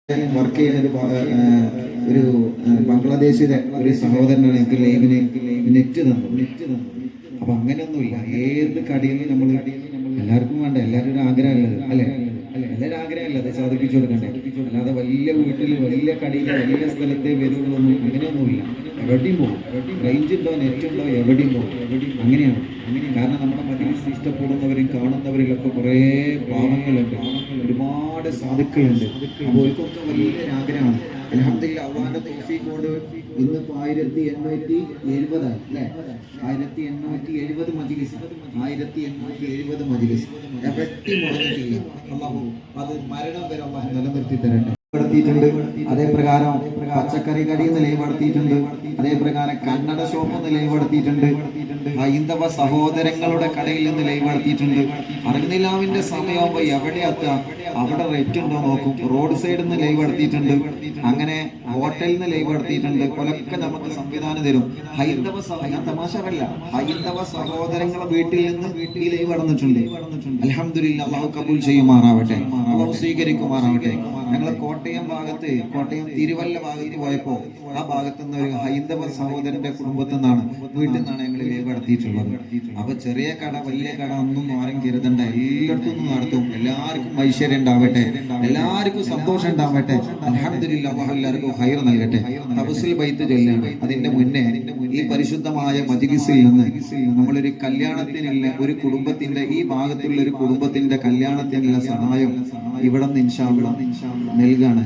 Work ചെയ്യുന്ന ഒരു ബംഗ്ലാദേശിലെ ഒരു സഹോദരനാണ് എനിക്ക് ലൈവിന് നെറ്റ് തന്നു. അപ്പൊ അങ്ങനെയൊന്നുമില്ല. ഏത് കടയിലും നമ്മൾ എല്ലാവർക്കും വേണ്ട, എല്ലാവരും ഒരു ആഗ്രഹമുള്ളത് അല്ലെ, എല്ലാവരും ആഗ്രഹമല്ല അത് സാധിപ്പിച്ചു കൊടുക്കണ്ടേ. അല്ലാതെ വലിയ വീട്ടിൽ വലിയ കടയിൽ വലിയ സ്ഥലത്തെ വരുള്ളൊന്നും അങ്ങനെയൊന്നുമില്ല. എവിടെയും പോകും, റേഞ്ച് ഉണ്ടോ നെറ്റ് ഉണ്ടോ എവിടെയും പോകും. അങ്ങനെയാണ്. കാരണം നമ്മുടെ മജ്‌ലിസ് ഇഷ്ടപ്പെടുന്നവരും കാണുന്നവരിലൊക്കെ കുറേ പാവങ്ങളുണ്ട്, ഒരുപാട് സാധുക്കളുണ്ട്. അപ്പോൾ അവർക്കൊക്കെ വലിയൊരു ആഗ്രഹമാണ്. അൽഹംദുലില്ലാഹ് അള്ളാഹുവിന്റെ തൗഫീഖ് കൊണ്ട് ഇന്നിപ്പോൾ 1870 അല്ലേ, 1870 മജ്‌ലിസ്, 1870 മജ്‌ലിസ് എവിടെയും മുടങ്ങിയിട്ടില്ല. അള്ളാഹു അത് മരണം വരെ അള്ളാഹു നിലനിർത്തി തരട്ടെ. അതേ പ്രകാരം പച്ചക്കറി കടയിൽ നിന്ന് ലൈവ് നടത്തിയിട്ടുണ്ട്. അതേ പ്രകാരം കന്നഡ ഷോപ്പിൽ നിന്ന് ലൈവ് നടത്തിയിട്ടുണ്ട്. ഹൈന്ദവ സഹോദരങ്ങളുടെ കടയിൽ നിന്ന് ലൈവ് നടത്തിയിട്ടുണ്ട്. അർഗ്നിലാവിന്റെ സമയമാകുമ്പോൾ എവിടെ എത്തുക, അവിടെ റേറ്റ് ഉണ്ടോ നോക്കും. റോഡ് സൈഡിൽ നിന്ന് ലൈവ് നടത്തിയിട്ടുണ്ട്. അങ്ങനെ ഹോട്ടലിൽ നിന്ന് ലൈവ് നടത്തിയിട്ടുണ്ട്. കൊലൊക്കെ നമുക്ക് സംവിധാനം തരും. ഞാൻ തമാശല്ല, ഹൈന്ദവ സഹോദരങ്ങളെ വീട്ടിൽ നിന്ന് ഈ ലൈവ് നടന്നിട്ടുണ്ട്. അൽഹംദുലില്ലാഹ് അള്ളാഹു കബൂൽ ചെയ്യുമാറാവട്ടെ, അള്ളാഹു സ്വീകരിക്കുമാറാവട്ടെ. ഞങ്ങൾ കോട്ടയം തിരുവല്ല ഭാഗത്ത് പോയപ്പോ ആ ഭാഗത്തു നിന്ന് ഒരു ഹൈന്ദവ സഹോദരന്റെ കുടുംബത്തിൽ നിന്നാണ്, വീട്ടിൽ നിന്നാണ് ഞങ്ങൾ ലൈവ് നടത്തിയിട്ടുള്ളത്. അപ്പൊ ചെറിയ കട വലിയ കട ഒന്നും ആരും കരുതണ്ട, എല്ലായിടത്തും നടത്തും. എല്ലാവർക്കും ഐശ്വര്യം ഉണ്ടാവട്ടെ, എല്ലാവർക്കും സന്തോഷം ഉണ്ടാവട്ടെ. അൽഹംദുലില്ലാഹ് അല്ലാഹു എല്ലാവർക്കും ഖൈർ നൽകട്ടെ. തവസ്സുൽ ബൈത്ത് ചൊല്ലാണ്. അതിന്റെ മുന്നേ ഈ പരിശുദ്ധമായ മജ്‌ലിസിൽ നിന്ന് നമ്മളൊരു കല്യാണത്തിനുള്ള ഒരു കുടുംബത്തിന്റെ, ഈ ഭാഗത്തുള്ള ഒരു കുടുംബത്തിന്റെ കല്യാണത്തിനുള്ള സഹായം ഇവിടെ നിന്ന് ഇൻഷാ അല്ലാഹ് നൽകാണ്.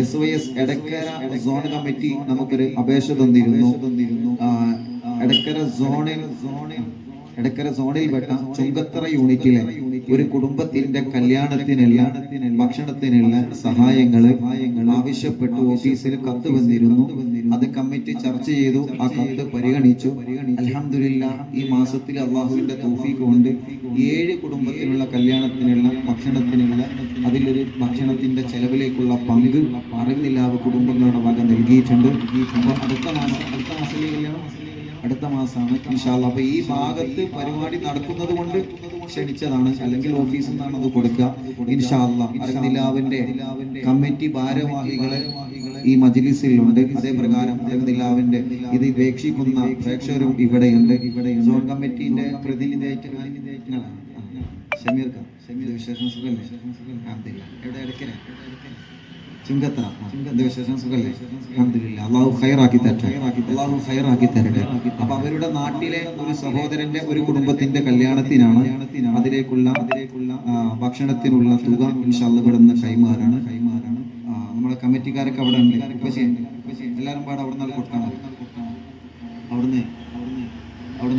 SYS എടക്കര സോൺ കമ്മിറ്റി നമുക്കൊരു അപേക്ഷ തന്നിരുന്നു. എടക്കര സോണിൽപ്പെട്ട ചുങ്കത്തറ യൂണിറ്റിലെ ഒരു കുടുംബത്തിന്റെ കല്യാണത്തിനുള്ള ഭക്ഷണത്തിനുള്ള സഹായങ്ങൾ ആവശ്യപ്പെട്ടു ഓഫീസിൽ കത്ത് വന്നിരുന്നു. അത് കമ്മിറ്റി ചർച്ച ചെയ്തു, ആ കത്ത് പരിഗണിച്ചു. അൽഹംദുലില്ലാഹ് ഈ മാസത്തിൽ അള്ളാഹുവിന്റെ തൗഫീഖ് കൊണ്ട് 7 കുടുംബത്തിനുള്ള കല്യാണത്തിനുള്ള ഭക്ഷണത്തിനുള്ള അതിലൊരു ഭക്ഷണത്തിന്റെ ചെലവിലേക്കുള്ള പങ്ക് അറിവില്ലാതെ കുടുംബങ്ങളുടെ വക നൽകിയിട്ടുണ്ട്. അപ്പോൾ അടുത്ത മാസമാണ് ഇൻഷാ അല്ലാഹ്. അപ്പൊ ഈ ഭാഗത്ത് പരിപാടി നടക്കുന്നത് കൊണ്ട് ക്ഷണിച്ചതാണ്, അല്ലെങ്കിൽ ഓഫീസിൽ നിന്നാണ് അത് കൊടുക്കുക. ഇൻഷാ അല്ലാഹ് അർഗ്നിലാവിന്റെ കമ്മിറ്റി ഭാരവാഹികളെ ഈ മജ്‌ലിസിലുണ്ട്. അതേ പ്രകാരം അർഗ്നിലാവിന്റെ ഇത് വീക്ഷിക്കുന്ന പ്രേക്ഷകരും ഇവിടെയുണ്ട്. സോൺ കമ്മിറ്റിന്റെ പ്രതിനിധിയായിട്ട് ഷമീർ വിശേഷം സുഖല്ലേ? എവിടെ എടുക്കണേ ചുങ്കത്തറ വിശേഷം സുഖല്ലേ? അൽഹംദുലില്ലാഹ് അല്ലാഹു ഖൈറാക്കി തരട്ടെ, അല്ലാഹു ഖൈറാക്കി തരട്ടെ. അപ്പൊ അവരുടെ നാട്ടിലെ ഒരു സഹോദരന്റെ ഒരു കുടുംബത്തിന്റെ കല്യാണത്തിനാണ്, അതിലേക്കുള്ള ഭക്ഷണത്തിനുള്ള തുക ഇൻഷാ അല്ലാഹ് ഇവിടെ നിന്ന് കൈമാറാണ്. നമ്മളെ കമ്മിറ്റിക്കാരൊക്കെ അവിടെ ഉണ്ട്. എല്ലാവരും പാടെ അവിടെ നിന്ന് കൊടുക്കണം. അവിടുന്ന്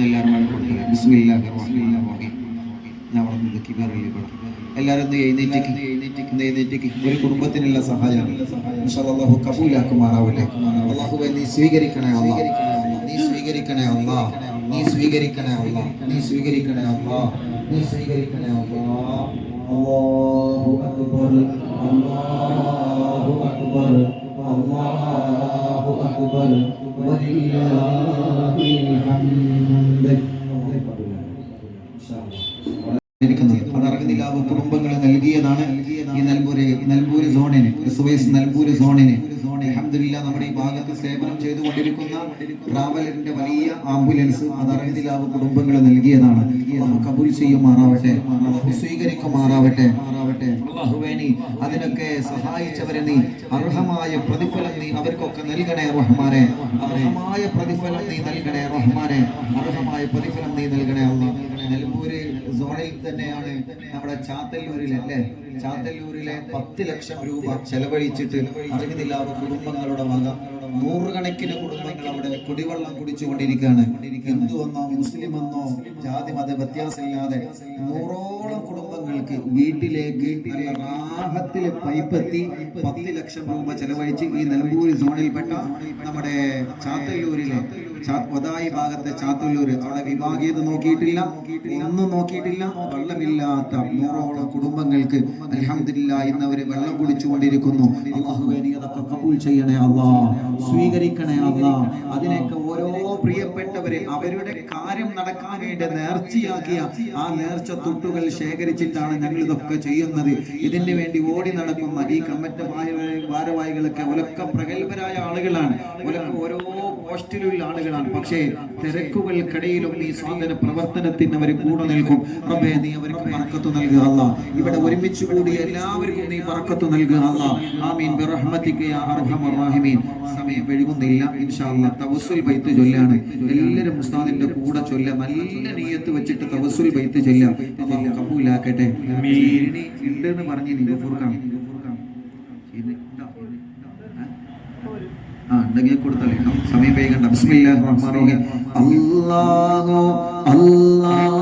എല്ലാവരും പാടെ കൊടുക്കണം. ബിസ്മില്ലാഹിർ റഹ്മാനിർ റഹീം. ഞാൻ അവിടെ നിന്ന് കിബറിലേക്ക് എല്ലാവരും എഴുന്നേറ്റ് ഒരു കുടുംബത്തിനുള്ള സഹായം ഇൻഷാ അല്ലാഹു കബൂലാക്കുമാറാവട്ടെ. അല്ലാഹുവേ നീ സ്വീകരിക്കണേ അല്ലാഹ്, നീ സ്വീകരിക്കണേ അല്ലാഹ്, നീ സ്വീകരിക്കണേ അല്ലാഹ്, നീ സ്വീകരിക്കണേ അല്ലാഹ്, നീ സ്വീകരിക്കണേ അല്ലാഹ്. അല്ലാഹു അക്ബർ, അല്ലാഹു അക്ബർ, അല്ലാഹു അക്ബർ വലില്ലാഹിൽ ഹംദ്. അതറിയുന്നില്ലാവ് കുടുംബങ്ങളെ നൽകിയതാണ് ഈ നൽപൂര് സോണിന്, SYS നൽപൂര് സോണിന്. അൽഹംദുലില്ലാഹ് നമ്മുടെ ഈ ഭാഗത്ത് സേവനം ചെയ്തുകൊണ്ടിരിക്കുന്ന ട്രാവലറിന്റെ വലിയ ആംബുലൻസ് അതറിയുന്നില്ലാവ് കുടുംബങ്ങളെ നൽകിയതാണ്. അല്ലാഹു കബൂൽ ചെയ്യുമാറാവട്ടെ, അല്ലാഹു സ്വീകരിക്കുമാറാവട്ടെ. അല്ലാഹുവേ നീ അതിനൊക്കെ സഹായിച്ചവരെ നീ അർഹമായ പ്രതിഫലം നീ അവർക്കൊക്കെ നൽകണേ റഹ്മാനെ, അർഹമായ പ്രതിഫലം നീ നൽകണേ റഹ്മാനെ, അർഹമായ പ്രതിഫലം നീ നൽകണേ അല്ലാഹ്. നെൽപൂര് സോണിൽ തന്നെയാണ് നമ്മുടെ ചാത്തല്ലൂരിലെ 10 ലക്ഷം രൂപ ചെലവഴിച്ചിട്ട് അറിവില്ലാത്ത കുടുംബങ്ങളുടെ വക നൂറുകണക്കിന് കുടുംബങ്ങൾ അവിടെ കുടിവെള്ളം കുടിച്ചുകൊണ്ടിരിക്കുകയാണ്. ഹിന്ദു എന്നോ മുസ്ലിം എന്നോ ജാതി മത വ്യത്യാസമില്ലാതെ 100ഓളം കുടുംബങ്ങൾക്ക് വീട്ടിലേക്ക് നല്ല റാഹത്തിലെ പൈപ്പെത്തി 10 ലക്ഷം രൂപ ചെലവഴിച്ച് ഈ നെൽപൂര് സോണിൽപ്പെട്ട നമ്മുടെ ചാത്തല്ലൂരിലെ ഒതായി ഭാഗത്തെ ചാത്തല്ലൂര് അവിടെ വിഭാഗീയത നോക്കിയിട്ടില്ല, ഒന്നും നോക്കിയിട്ടില്ല. വെള്ളമില്ലാത്ത 100ഓളം കുടുംബങ്ങൾക്ക് അൽഹംദുലില്ലാഹ് ഇന്ന് അവര് വെള്ളം കുടിച്ചുകൊണ്ടിരിക്കുന്നു. അല്ലാഹുവേ നീ അതൊക്കെ കബൂൽ ചെയ്യണേ അല്ലാഹ്, സ്വീകരിക്കണേ അല്ലാഹ്. അതിനൊക്കെ ഓരോ പ്രിയപ്പെട്ടവരെ അവരുടെ കാര്യം നടക്കാൻ വേണ്ടി നേർച്ചയാക്കിയ ആ നേർച്ച തുട്ടുകൾ ശേഖരിച്ചിട്ടാണ് ഞങ്ങൾ ഇതൊക്കെ ചെയ്യുന്നത്. ഇതിന് വേണ്ടി ഓടി നടക്കുന്ന ഈ കമ്മിറ്റി ഭാരവാഹികളൊക്കെ ഒലക്ക പ്രഗത്ഭരായ ആളുകളാണ്, ഒലക്ക ഓരോ പോസ്റ്റിലുള്ള ആളുകളാണ്. പക്ഷേ തിരക്കുകൾക്കിടയിലും ഈ സാധന പ്രവർത്തനത്തിന് അവർ കൂടെ നിൽക്കും. റബ്ബേ, നീ അവർക്ക് ബർക്കത്ത് നൽകുക അല്ലാഹ്. ഇവിടെ ഒരുമിച്ച് കൂടി എല്ലാവർക്കും നീ ബർക്കത്ത് നൽകുക അല്ലാഹ്. ആമീൻ ബിറഹ്മതിക യാ അർഹമർ റഹീമീൻ. സമയം വൈകുന്നില്ല, ഇൻഷാ അല്ലാഹ് തവസ്സുൽ ബൈത്ത് ചൊല്ലാണ്. എല്ലാവരും ഉസ്താദിന്റെ കൂടെ ചൊല്ല, നല്ല നിയ്യത്ത് വെച്ചിട്ട് തവസ്സുൽ ബൈത്ത് ചൊല്ല. അല്ലാഹു കബൂലാക്കട്ടെ. ആമീൻ. ഉണ്ടെന്ന് പറഞ്ഞു ഗഫൂർഖാൻ ഉണ്ടെങ്കിൽ കൊടുത്തല്ലേ, സമയം വൈകണ്ട. ബിസ്മില്ലാഹിർ റഹ്മാനിർ റഹീം. അല്ലാഹു അല്ലാഹു